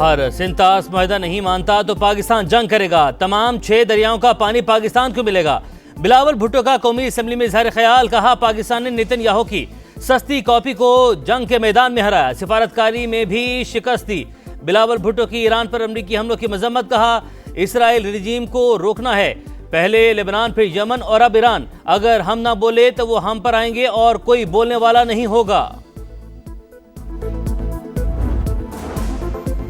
भारत सिंतास मुआहदा नहीं मानता तो पाकिस्तान जंग करेगा। तमाम 6 दरियाओं का पानी पाकिस्तान को मिलेगा। बिलावल भुट्टो का कौमी असम्बली में इजहार ख्याल। कहा, पाकिस्तान ने नेतन्याहू की सस्ती कॉपी को जंग के मैदान में हराया। सिफारतकारी में भी शिकस्त दी। बिलावल भुट्टो की ईरान पर अमरीकी हमलों की मजम्मत। कहा, इसराइल रिजीम को रोकना है, पहले लेबनान फिर यमन और अब ईरान। अगर हम ना बोले तो वो हम पर आएंगे और कोई बोलने वाला नहीं होगा।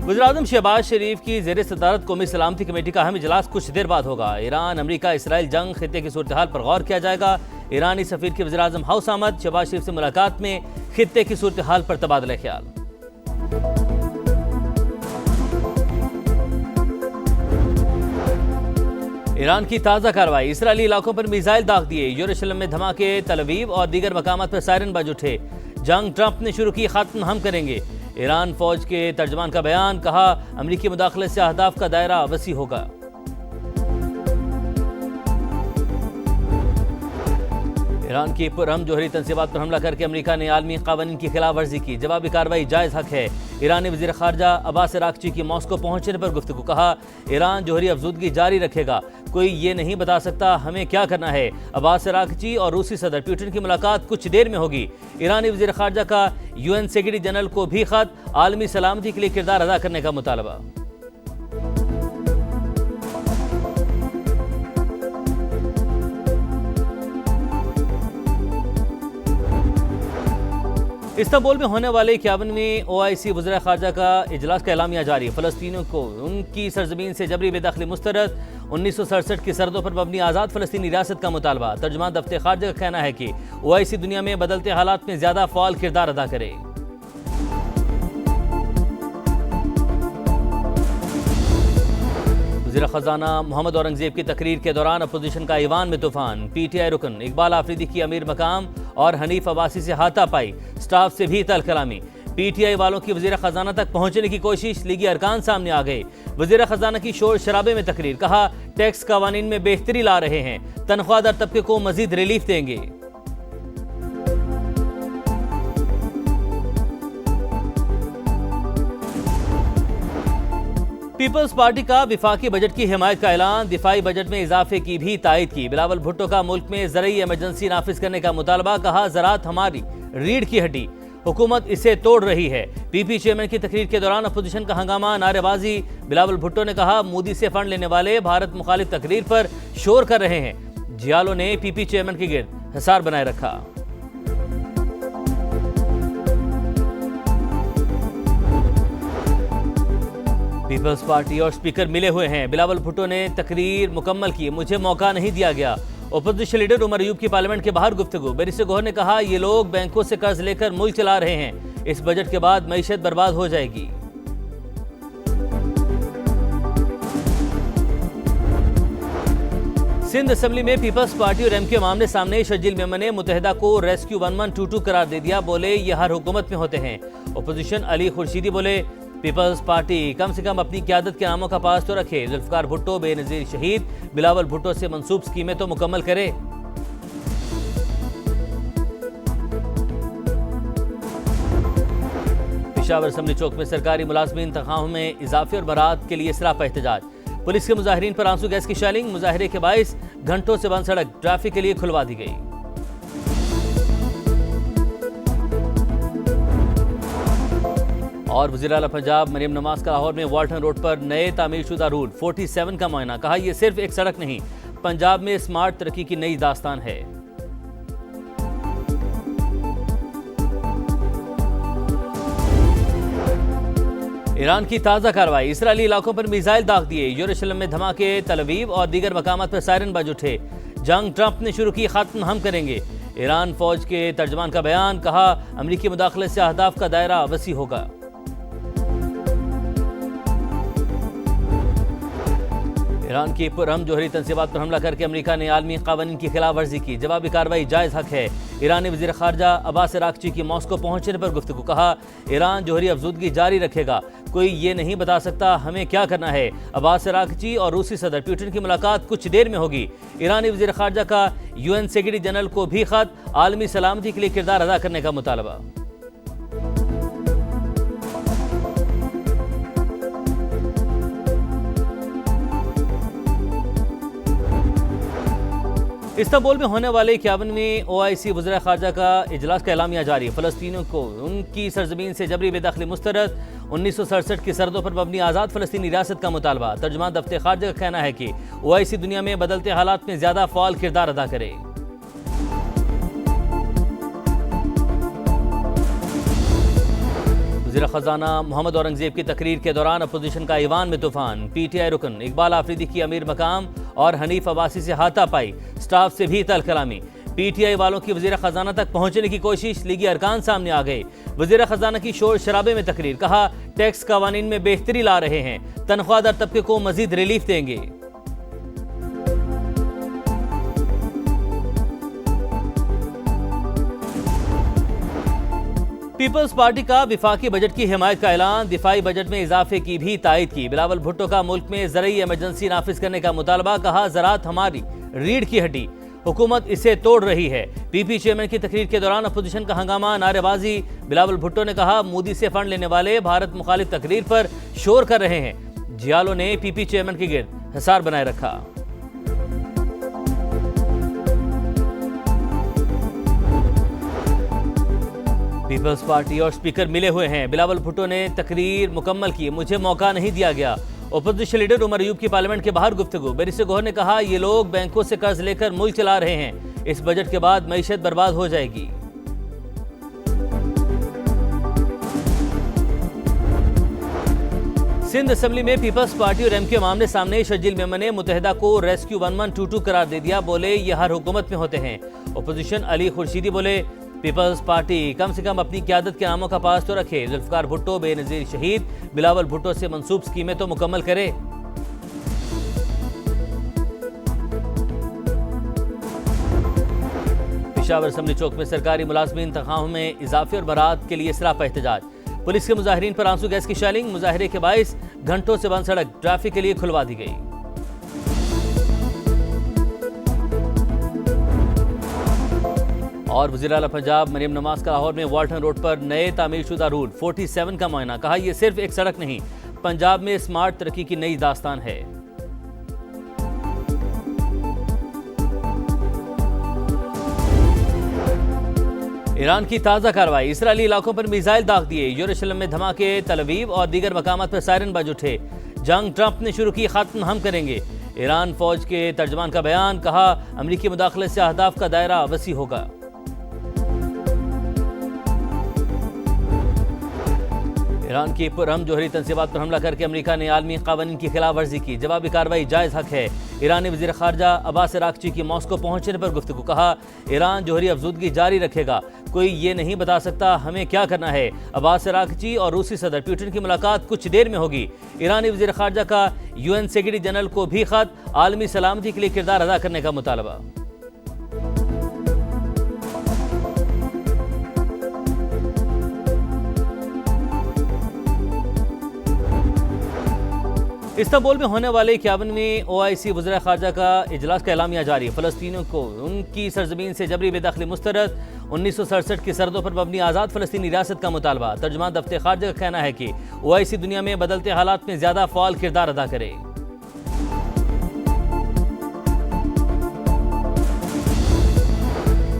वज़ीर-ए-आज़म शहबाज शरीफ की ज़ेर सदारत कौमी सलामती कमेटी का अहम इजलास कुछ देर बाद होगा। ईरान, अमरीका, इसराइल जंग, खित्ते की सूरत हाल पर गौर किया जाएगा। ईरानी सफीर के वज़ीर-ए-आज़म हाउस आमद। शहबाज शरीफ से मुलाकात में खित्ते की सूरत हाल पर तबादला ख्याल। ईरान की ताज़ा कार्रवाई। इसराइली इलाकों पर मिसाइल दाग दिए। यरूशलेम में धमाके। तल अवीव और दीगर मकामात पर सायरन बज उठे। जंग ट्रंप ने शुरू की, खत्म हम करेंगे। ईरान फौज के तर्जमान का बयान। कहा, अमरीकी मुदाखलत से अहदाफ का दायरा वसी होगा। ईरान की पुरअमन जोहरी तंसीबात पर हमला करके अमरीका ने आलमी कानून की खिलाफ वर्जी की। जवाबी कार्रवाई जायज़ हक है। ईरानी वज़ीर ख़ारजा अब्बास अराग़ची की मॉस्को पहुंचने पर गुफ्तगू। कहा, ईरान जोहरी अफजूदगी जारी रखेगा, कोई ये नहीं बता सकता हमें क्या करना है। अब्बास अराग़ची और रूसी सदर पुतिन की मुलाकात कुछ देर में होगी। ईरानी वज़ीर ख़ारजा का UN सेक्रेटरी जनरल को भी खत। आलमी सलामती के लिए किरदार अदा करने का मुतालबा। इस्तांबुल में होने वाले 51वें OIC वज़ीर ख़ारजा का इजलास का एलामिया जारी। फ़लस्तीनियों को उनकी सरजमीन से जबरी बेदखली मुस्तरद। 1967 की सरहदों पर मबनी आज़ाद फ़लस्तीनी रियासत का मुतालबा। तर्जुमान दफ्तर ख़ारजा का कहना है कि OIC दुनिया में बदलते हालात में ज़्यादा फ़ाल किरदार अदा करे। वज़ीर ख़ज़ाना मोहम्मद औरंगज़ेब की तकरीर के दौरान अपोजिशन का ईवान में तूफान। PTI रुकन इकबाल आफरीदी की अमीर मकाम और हनीफ अब्बासी से हाथापाई। स्टाफ से भी तल कलामी। PTI वालों की वज़ीर ख़ज़ाना तक पहुंचने की कोशिश। लीगी अरकान सामने आ गए। वज़ीर ख़ज़ाना की शोर शराबे में तकरीर। कहा, टैक्स कवानीन में बेहतरी ला रहे हैं, तनख्वाहदार तबके को मजीद रिलीफ देंगे। पीपल्स पार्टी का विफाकी बजट की हिमायत का ऐलान। दिफाई बजट में इजाफे की भी तायद की। बिलावल भुट्टो का मुल्क में ज़रूरी इमरजेंसी नाफिज करने का मुतालबा। कहा, ज़राअत हमारी रीढ़ की हड्डी, हुकूमत इसे तोड़ रही है। PP चेयरमैन की तकरीर के दौरान अपोजिशन का हंगामा, नारेबाजी। बिलावल भुट्टो ने कहा, मोदी से फंड लेने वाले भारत मुखालिफ तकरीर पर शोर कर रहे हैं। जियालो ने PP चेयरमैन के गिर्द हिसार बनाए रखा। पीपल्स पार्टी और स्पीकर मिले हुए हैं। बिलावल भुट्टो ने तकरीर मुकम्मल की। मुझे मौका नहीं दिया गया। ओपोजिशन लीडर उमर अयूब की पार्लियामेंट के बाहर गुफ्तगू। बैरिस्टर गौहर ने कहा, ये लोग बैंकों से कर्ज लेकर मुल्क चला रहे हैं। इस बजट के बाद मईशत बर्बाद हो जाएगी। सिंध असेंबली में पीपल्स पार्टी और MQ मामले सामने। शजील मेमन ने मुत्तहिदा को रेस्क्यू 1122 करार दे दिया। बोले, ये हर हुकूमत में होते हैं। ओपोजिशन अली खुर्शीदी बोले, पीपल्स पार्टी कम से कम अपनी क़यादत के नामों का पास तो रखे। जुल्फ़िकार भुट्टो बेनज़ीर शहीद। बिलावल भुट्टो से मंसूब स्कीमें तो मुकम्मल करे। पेशावर असेंबली चौक में सरकारी मुलाजमीन तनख्वाहों में इजाफे और बरात के लिए सरापा एहतजाज। पुलिस के मुजाहिरीन पर आंसू गैस की शेलिंग। मुजाहरे के बाइस घंटों से बंद सड़क ट्रैफिक के लिए खुलवा दी गई। और वज़ीर आला पंजाब मरियम नवाज का लाहौर में वाल्टन रोड पर नए तामीरशुदा रूट 47 का मुआयना। कहा, यह सिर्फ एक सड़क नहीं, पंजाब में स्मार्ट तरक्की की नई दास्तान है। ईरान की ताज़ा कार्रवाई। इसराइली इलाकों पर मिसाइल दाग दिए। यरूशलेम में धमाके। तल अवीव और दीगर मकामात पर सायरन बज उठे। जंग ट्रंप ने शुरू की, खत्म हम करेंगे। ईरान फौज के तर्जमान का बयान। कहा, अमरीकी मुदाखलत से अहदाफ का दायरा वसी होगा। ईरान की पुरअमन जोहरी तंसीबात पर हमला करके अमरीका ने आलमी कानून की खिलाफ वर्जी की। जवाबी कार्रवाई जायज़ हक है। ईरानी वज़ीर ख़ारजा अब्बास अराग़ची की मॉस्को पहुंचने पर गुफ्तगू। कहा, ईरान जोहरी अफजूदगी जारी रखेगा, कोई ये नहीं बता सकता हमें क्या करना है। अब्बास अराग़ची और रूसी सदर पुतिन की मुलाकात कुछ देर में होगी। ईरानी वज़ीर ख़ारजा का UN सेक्रेटरी जनरल को भी खत। आलमी सलामती के लिए किरदार अदा करने का मुतालबा। इस्तांबुल में होने वाले 51वें OIC वज़ीर ख़ारजा का इजलास का एलामिया जारी। फ़लस्तीनियों को उनकी सरजमीन से जबरी बेदखली मुस्तरद। 1967 की सरहदों पर मबनी आज़ाद फ़लस्तीनी रियासत का मुतालबा। तर्जुमान दफ्तर ख़ारजा का कहना है कि OIC दुनिया में बदलते हालात में ज़्यादा फ़ाल किरदार अदा करे। वज़ीर ख़ज़ाना मोहम्मद औरंगज़ेब की तकरीर के दौरान अपोजिशन का ईवान में तूफान। PTI रुकन इकबाल आफरीदी की अमीर मकाम और हनीफ अब्बासी से हाथापाई। स्टाफ से भी तल कलामी। PTI वालों की वज़ीर ख़ज़ाना तक पहुंचने की कोशिश। लीगी अरकान सामने आ गए। वज़ीर ख़ज़ाना की शोर शराबे में तकरीर। कहा टैक्स कवानीन में बेहतरी ला रहे हैं, तनख्वाहदार तबके को मजीद रिलीफ देंगे। पीपल्स पार्टी का विफाकी बजट की हिमायत का ऐलान। दिफाई बजट में इजाफे की भी तायद की। बिलावल भुट्टो का मुल्क में ज़रई इमरजेंसी नाफिज करने का मुतालबा। कहा ज़राअत हमारी रीढ़ की हड्डी, हुकूमत इसे तोड़ रही है। PP चेयरमैन की तकरीर के दौरान अपोजिशन का हंगामा, नारेबाजी। बिलावल भुट्टो ने कहा मोदी से फंड लेने वाले भारत मुखालिफ तकरीर पर शोर कर रहे हैं। जियालो ने PP चेयरमैन के गिर्द हिसार बनाए रखा। पीपल्स पार्टी और स्पीकर मिले हुए हैं। बिलावल भुट्टो ने तकरीर मुकम्मल की। मुझे मौका नहीं दिया गया। ओपोजिशन लीडर उमर अयूब की पार्लियामेंट के बाहर गुफ्तगू। बैरिस्टर गौहर ने कहा ये लोग बैंकों से कर्ज लेकर मुल्क चला रहे हैं। इस बजट के बाद मईशत बर्बाद हो जाएगी। सिंध असेंबली में पीपल्स पार्टी और MQ मामले सामने। शर्जील मेमन ने मुत्तहिदा को रेस्क्यू 1122 करार दे दिया। बोले ये हर हुकूमत में होते हैं। ओपोजिशन अली खुर्शीदी बोले पीपल्स पार्टी कम से कम अपनी क़यादत के नामों का पास तो रखे। जुल्फ़िकार भुट्टो बेनज़ीर शहीद। बिलावल भुट्टो से मंसूब स्कीमें तो मुकम्मल करे। पेशावर असेंबली चौक में सरकारी मुलाजमीन तनख्वाहों में इजाफे और बरात के लिए सरापा एहतजाज। पुलिस के मुजाहिरीन पर आंसू गैस की शेलिंग। मुजाहरे के बाइस घंटों से बंद सड़क ट्रैफिक के लिए खुलवा दी गई। और वज़ीर आला पंजाब मरियम नवाज का लाहौर में वाल्टन रोड पर नए तामीरशुदा रूट 47 का मुआयना। कहा यह सिर्फ एक सड़क नहीं, पंजाब में स्मार्ट तरक्की की नई दास्तान है। ईरान की ताज़ा कार्रवाई। इसराइली इलाकों पर मिसाइल दाग दिए। यरूशलेम में धमाके। तल अवीव और दीगर मकामात पर सायरन बज उठे। जंग ट्रंप ने शुरू की, खत्म हम करेंगे। ईरान फौज के तर्जमान का बयान। कहा अमरीकी मुदाखलत से अहदाफ का दायरा वसी होगा। ईरान की पुरअमन जोहरी तंसीबात पर हमला करके अमेरिका ने आलमी कानून की खिलाफ वर्जी की। जवाबी कार्रवाई जायज़ हक है। ईरानी वज़ीर ख़ारजा अब्बास अराग़ची की मॉस्को पहुंचने पर गुफ्तगू। कहा ईरान जोहरी अफजूदगी जारी रखेगा। कोई ये नहीं बता सकता हमें क्या करना है। अब्बास अराग़ची और रूसी सदर पुतिन की मुलाकात कुछ देर में होगी। ईरानी वज़ीर ख़ारजा का UN सेक्रेटरी जनरल को भी खत। आलमी सलामती के लिए किरदार अदा करने का मुतालबा। इस्तांबुल में होने वाले 51वें OIC वज़ीर ख़ारजा का इजलास का एलामिया जारी। फ़लस्तीनियों को उनकी सरजमीन से जबरी बेदखली मुस्तरद। 1967 की सरहदों पर मबनी आज़ाद फ़लस्तीनी रियासत का मुतालबा। तर्जुमान दफ्तर ख़ारजा का कहना है कि OIC दुनिया में बदलते हालात में ज़्यादा फ़ाल किरदार अदा करे।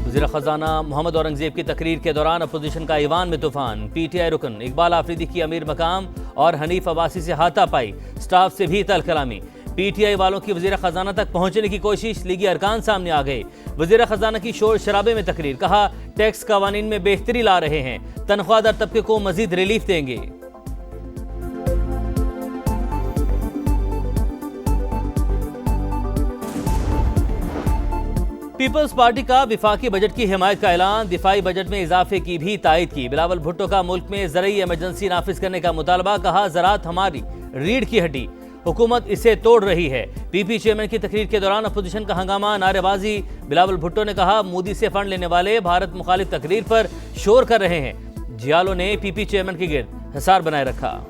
वज़ीर ख़ज़ाना मोहम्मद औरंगज़ेब की तकरीर के दौरान अपोजिशन का ईवान में तूफान। PTI रुकन इकबाल आफरीदी की अमीर मकाम और हनीफ अब्बासी से हाथापाई। स्टाफ से भी तल कलामी। PTI वालों की वज़ीर ख़ज़ाना तक पहुंचने की कोशिश। लीगी अरकान सामने आ गए। वज़ीर ख़ज़ाना की शोर शराबे में तकरीर। कहा टैक्स कवानीन में बेहतरी ला रहे हैं, तनख्वाहदार तबके को मजीद रिलीफ देंगे। पीपल्स पार्टी का विफाकी बजट की हिमायत का ऐलान। दिफाई बजट में इजाफे की भी तायद की। बिलावल भुट्टो का मुल्क में ज़रई इमरजेंसी नाफिज करने का मुतालबा। कहा ज़राअत हमारी रीढ़ की हड्डी, हुकूमत इसे तोड़ रही है। PP चेयरमैन की तकरीर के दौरान अपोजिशन का हंगामा, नारेबाजी। बिलावल भुट्टो ने कहा मोदी से फंड लेने वाले भारत मुखालिफ तकरीर पर शोर कर रहे हैं। जियालो ने PP चेयरमैन के गिर्द हिसार बनाए रखा।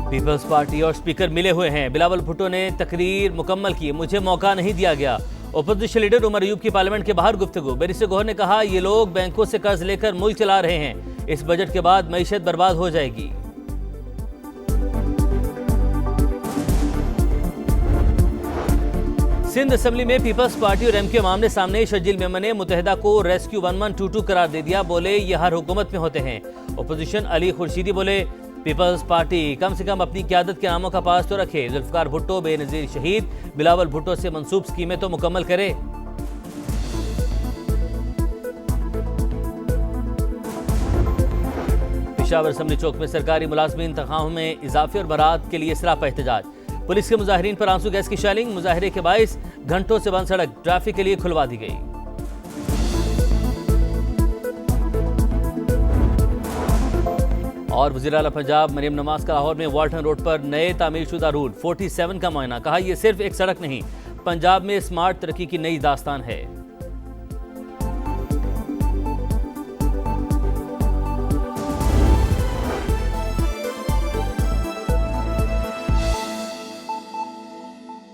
पीपल्स पार्टी और स्पीकर मिले हुए हैं। बिलावल भुट्टो ने तकरीर मुकम्मल की। मुझे मौका नहीं दिया गया। ओपोजिशन लीडर उमर अयूब की पार्लियामेंट के बाहर गुफ्तगू। बैरिस्टर गौहर ने कहा ये लोग बैंकों से कर्ज लेकर मुल्क चला रहे हैं। इस बजट के बाद मईशत बर्बाद हो जाएगी। सिंध असेंबली में पीपल्स पार्टी और एमक्यू आमने सामने। शर्जील मेमन ने मुत्तहिदा को रेस्क्यू 1122 करार दे दिया। बोले ये हर हुकूमत में होते हैं। ओपोजिशन अली खुर्शीदी बोले पीपल्स पार्टी कम से कम अपनी क़यादत के नामों का पास तो रखे। जुल्फ़िकार भुट्टो बेनज़ीर शहीद, बिलावल भुट्टो से मंसूब स्कीमें तो मुकम्मल करे। पेशावर असेंबली चौक में सरकारी मुलाजमीन तनख्वाहों में इजाफे और बरात के लिए सरापा एहतजाज। पुलिस के मुजाहिरीन पर आंसू गैस की शेलिंग। मुजाहिरे के बाइस घंटों से बंद सड़क ट्रैफिक के लिए खुलवा दी गई। और वज़ीर आला पंजाब मरियम नवाज का लाहौर में वाल्टन रोड पर नए तामीरशुदा रूट 47 का मुआयना। कहा यह सिर्फ एक सड़क नहीं, पंजाब में स्मार्ट तरक्की की नई दास्तान है।